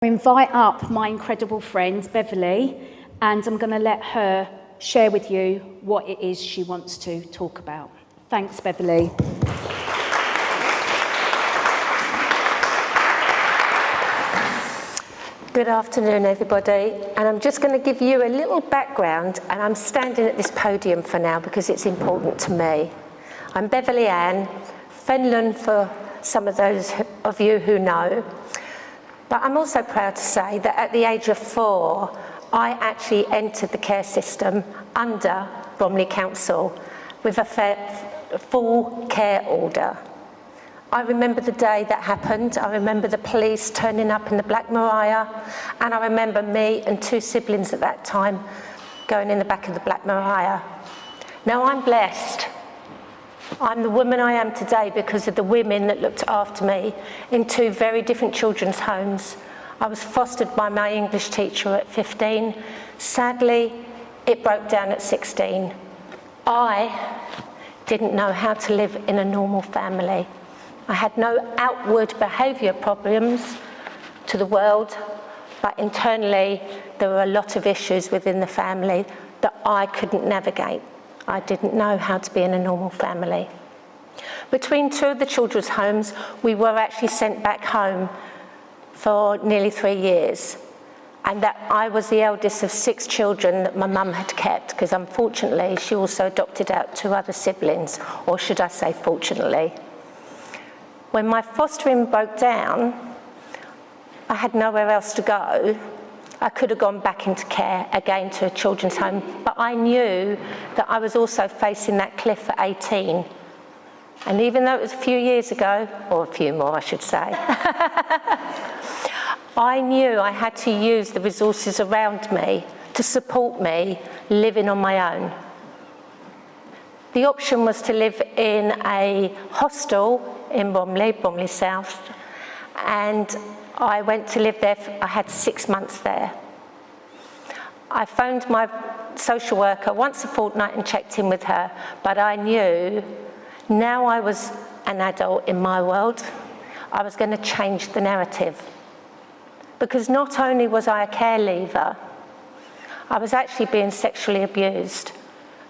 Invite up my incredible friend Beverley, and I'm going to let her share with you what it is she wants to talk about. Thanks, Beverley. Good afternoon, everybody, and I'm just going to give you a little background, and I'm standing at this podium for now because it's important to me. I'm Beverley Ann, Fenlon for some of those of you who know. But I'm also proud to say that at the age of 4, I actually entered the care system under Bromley Council with a full care order. I remember the day that happened. I remember the police turning up in the Black Mariah, and I remember me and 2 siblings at that time going in the back of the Black Mariah. Now, I'm blessed. I'm the woman I am today because of the women that looked after me in 2 very different children's homes. I was fostered by my English teacher at 15. Sadly, it broke down at 16. I didn't know how to live in a normal family. I had no outward behaviour problems to the world, but internally there were a lot of issues within the family that I couldn't navigate. I didn't know how to be in a normal family. Between 2 of the children's homes, we were actually sent back home for nearly 3 years. And that I was the eldest of 6 children that my mum had kept, because unfortunately she also adopted out 2 other siblings, or should I say fortunately. When my fostering broke down, I had nowhere else to go. I could have gone back into care again to a children's home, but I knew that I was also facing that cliff at 18. And even though it was a few years ago, or a few more I should say, I knew I had to use the resources around me to support me living on my own. The option was to live in a hostel in Bromley South, and I went to live there. I had 6 months there. I phoned my social worker once a fortnight and checked in with her, but I knew now I was an adult in my world, I was going to change the narrative. Because not only was I a care leaver, I was actually being sexually abused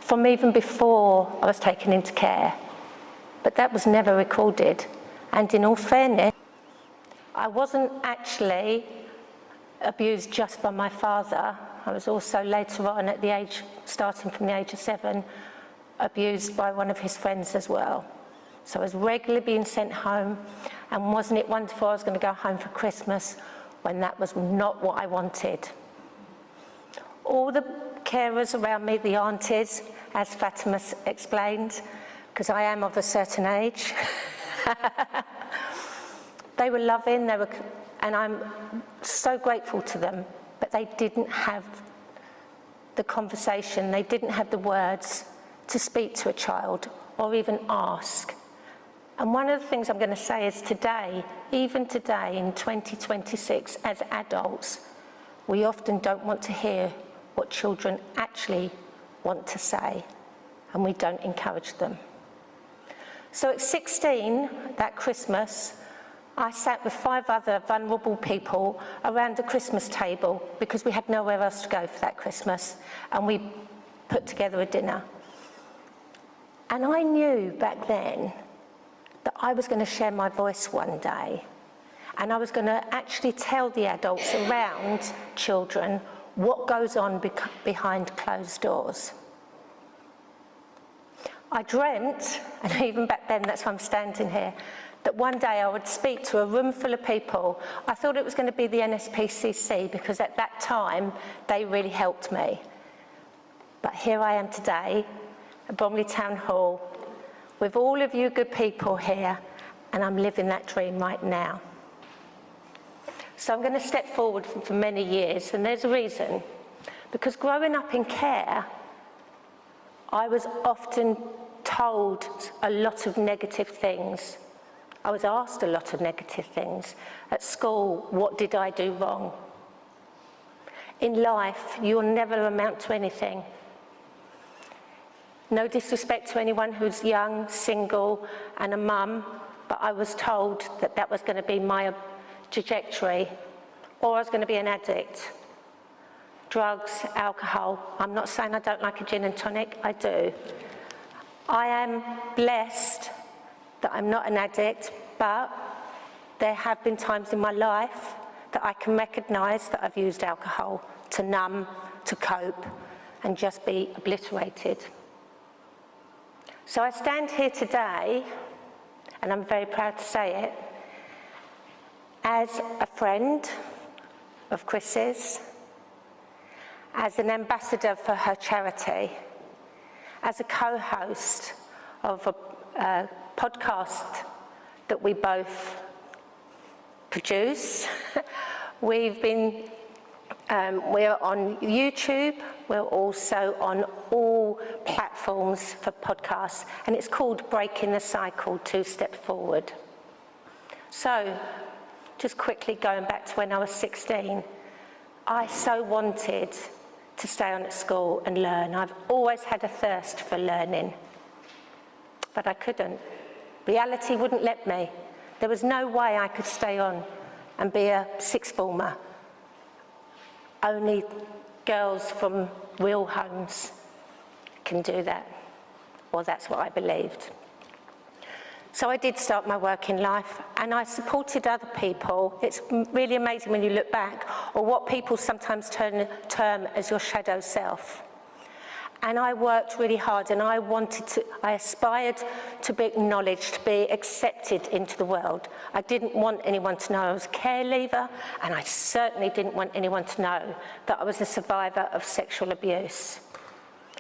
from even before I was taken into care. But that was never recorded. And in all fairness, I wasn't actually abused just by my father. I was also later on at the age, starting from the age of 7, abused by one of his friends as well. So I was regularly being sent home, and wasn't it wonderful I was going to go home for Christmas when that was not what I wanted. All the carers around me, the aunties, as Fatima explained, because I am of a certain age, they were loving, and I'm so grateful to them, but they didn't have the conversation, they didn't have the words to speak to a child or even ask. And one of the things I'm going to say is today, even today in 2026, as adults, we often don't want to hear what children actually want to say, and we don't encourage them. So at 16, that Christmas, I sat with 5 other vulnerable people around a Christmas table because we had nowhere else to go for that Christmas, and we put together a dinner. And I knew back then that I was going to share my voice one day, and I was going to actually tell the adults around children what goes on behind closed doors. I dreamt, and even back then, that's why I'm standing here, that one day I would speak to a room full of people. I thought it was going to be the NSPCC because at that time, they really helped me. But here I am today at Bromley Town Hall with all of you good people here, and I'm living that dream right now. So I'm going to step forward for many years, and there's a reason. Because growing up in care, I was often told a lot of negative things. I was asked a lot of negative things. At school, what did I do wrong? In life, you'll never amount to anything. No disrespect to anyone who's young, single, and a mum, but I was told that that was going to be my trajectory. or I was going to be an addict. Drugs, alcohol. I'm not saying I don't like a gin and tonic, I do. I am blessed that I'm not an addict, but there have been times in my life that I can recognise that I've used alcohol to numb, to cope, and just be obliterated. So I stand here today, and I'm very proud to say it, as a friend of Chris's, as an ambassador for her charity, as a co-host of a podcast that we both produce. We're on YouTube, we're also on all platforms for podcasts, and it's called Breaking the Cycle, 2 Steps Forward. So, just quickly going back to when I was 16, I so wanted to stay on at school and learn. I've always had a thirst for learning, but I couldn't. Reality wouldn't let me. There was no way I could stay on and be a sixth former. Only girls from real homes can do that, or that's what I believed. So I did start my working life, and I supported other people. It's really amazing when you look back, or what people sometimes term as your shadow self. And I worked really hard, and I aspired to be acknowledged, to be accepted into the world. I didn't want anyone to know I was a care leaver, and I certainly didn't want anyone to know that I was a survivor of sexual abuse.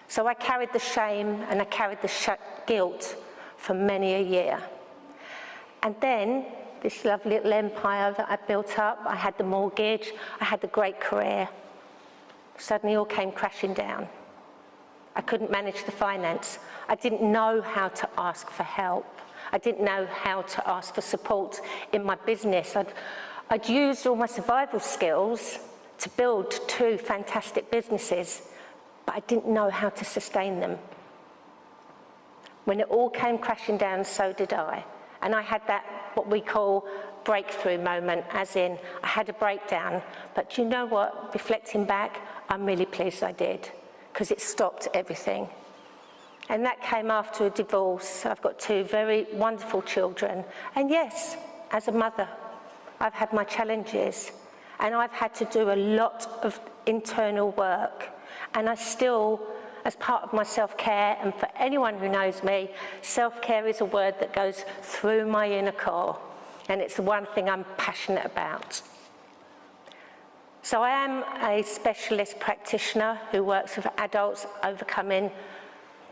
So I carried the shame and I carried the guilt for many a year. And then this lovely little empire that I built up, I had the mortgage, I had the great career, suddenly all came crashing down. I couldn't manage the finance. I didn't know how to ask for help. I didn't know how to ask for support in my business. I'd used all my survival skills to build 2 fantastic businesses, but I didn't know how to sustain them. When it all came crashing down, so did I. And I had that, what we call, breakthrough moment, as in, I had a breakdown. But you know what? Reflecting back, I'm really pleased I did, because it stopped everything. And that came after a divorce. I've got 2 very wonderful children. And yes, as a mother, I've had my challenges. And I've had to do a lot of internal work. And I still, as part of my self-care, and for anyone who knows me, self-care is a word that goes through my inner core, and it's the one thing I'm passionate about. So I am a specialist practitioner who works with adults overcoming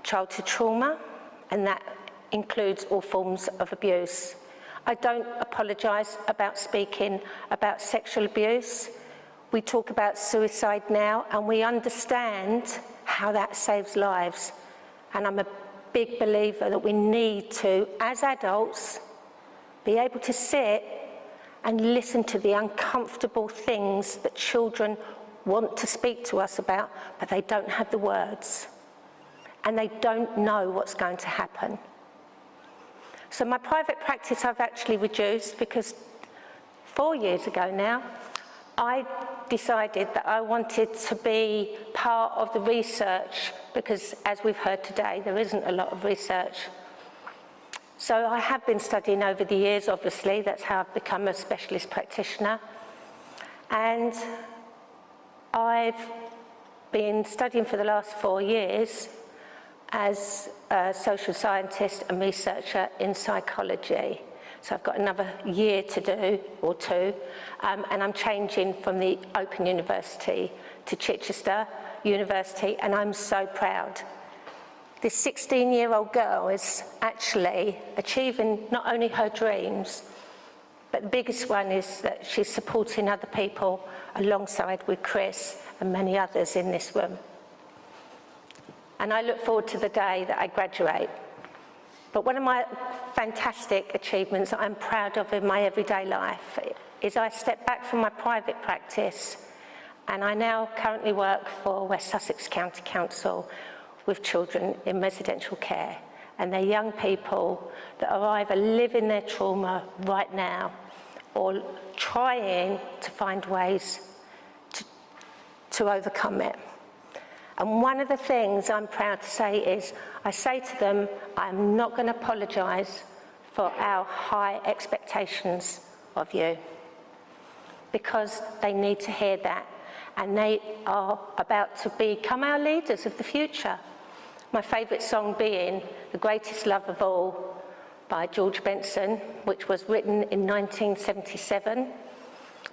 childhood trauma, and that includes all forms of abuse. I don't apologise about speaking about sexual abuse. We talk about suicide now, and we understand how that saves lives. And I'm a big believer that we need to, as adults, be able to sit and listen to the uncomfortable things that children want to speak to us about, but they don't have the words. And they don't know what's going to happen. So my private practice I've actually reduced because 4 years ago now, I decided that I wanted to be part of the research, because as we've heard today, there isn't a lot of research. So I have been studying over the years, obviously, that's how I've become a specialist practitioner. And I've been studying for the last 4 years as a social scientist and researcher in psychology. So I've got another year to do, or 2, and I'm changing from the Open University to Chichester University, and I'm so proud. This 16-year-old girl is actually achieving not only her dreams, but the biggest one is that she's supporting other people alongside with Chris and many others in this room. And I look forward to the day that I graduate. But one of my fantastic achievements that I'm proud of in my everyday life is I stepped back from my private practice, and I now currently work for West Sussex County Council with children in residential care. And they're young people that are either living their trauma right now, or trying to find ways to overcome it. And one of the things I'm proud to say is, I say to them, I'm not going to apologise for our high expectations of you, because they need to hear that, and they are about to become our leaders of the future. My favourite song being The Greatest Love of All by George Benson, which was written in 1977,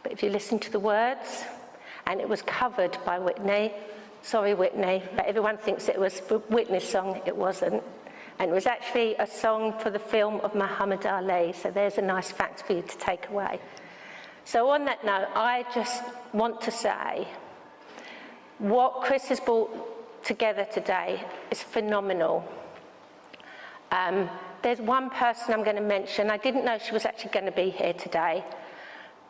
but if you listen to the words, and it was covered by Whitney. Sorry, Whitney, but everyone thinks it was Whitney's song. It wasn't. And it was actually a song for the film of Muhammad Ali, so there's a nice fact for you to take away. So on that note, I just want to say what Chris has brought together today is phenomenal. There's one person I'm going to mention. I didn't know she was actually going to be here today,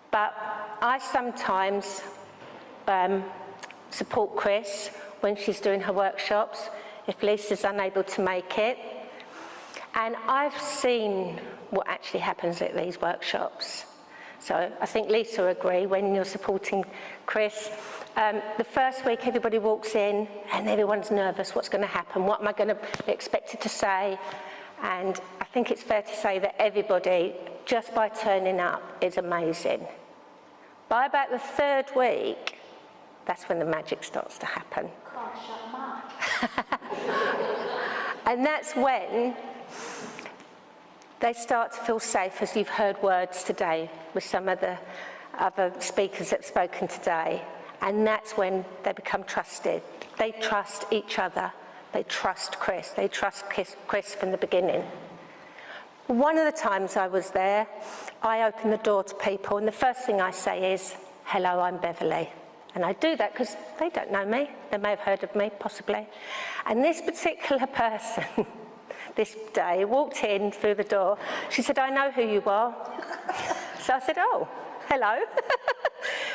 but I sometimes support Chris when she's doing her workshops, if Lisa's unable to make it. And I've seen what actually happens at these workshops. So I think Lisa will agree when you're supporting Chris. The first week everybody walks in and everyone's nervous, what's going to happen, what am I going to be expected to say? And I think it's fair to say that everybody, just by turning up, is amazing. By about the third week, that's when the magic starts to happen. Can't shut them up. And that's when they start to feel safe, as you've heard words today with some of the other speakers that have spoken today. And that's when they become trusted. They trust each other. They trust Chris. They trust Chris from the beginning. One of the times I was there, I opened the door to people, and the first thing I say is, hello, I'm Beverley. And I do that because they don't know me. They may have heard of me, possibly. And this particular person, this day, walked in through the door. She said, I know who you are. So I said, oh, hello.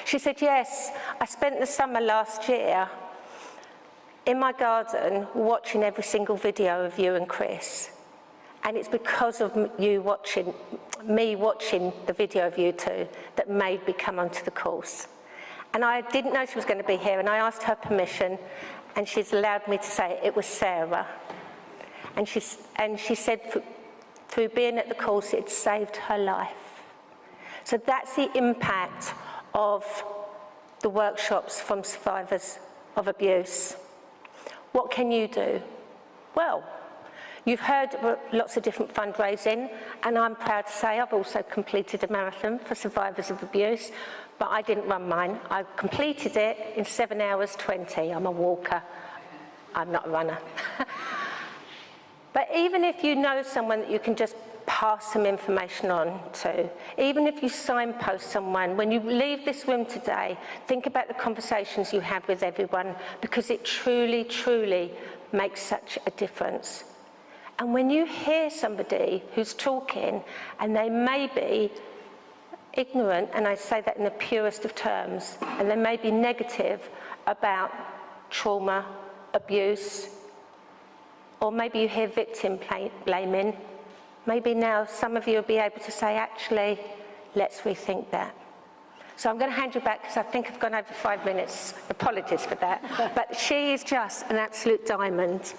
She said, yes, I spent the summer last year in my garden watching every single video of you and Chris. And it's because of me watching the video of you two that made me come onto the course. And I didn't know she was going to be here, and I asked her permission, and she's allowed me to say it was Sarah. And she said through being at the course, it saved her life. So that's the impact of the workshops from survivors of abuse. What can you do? Well, you've heard lots of different fundraising, and I'm proud to say I've also completed a marathon for survivors of abuse, but I didn't run mine. I completed it in 7 hours 20. I'm a walker. I'm not a runner. But even if you know someone that you can just pass some information on to, even if you signpost someone, when you leave this room today, think about the conversations you have with everyone, because it truly, truly makes such a difference. And when you hear somebody who's talking and they may be ignorant, and I say that in the purest of terms, and they may be negative about trauma, abuse, or maybe you hear victim blaming, maybe now some of you will be able to say, actually, let's rethink that. So I'm going to hand you back because I think I've gone over 5 minutes. Apologies for that. But she is just an absolute diamond.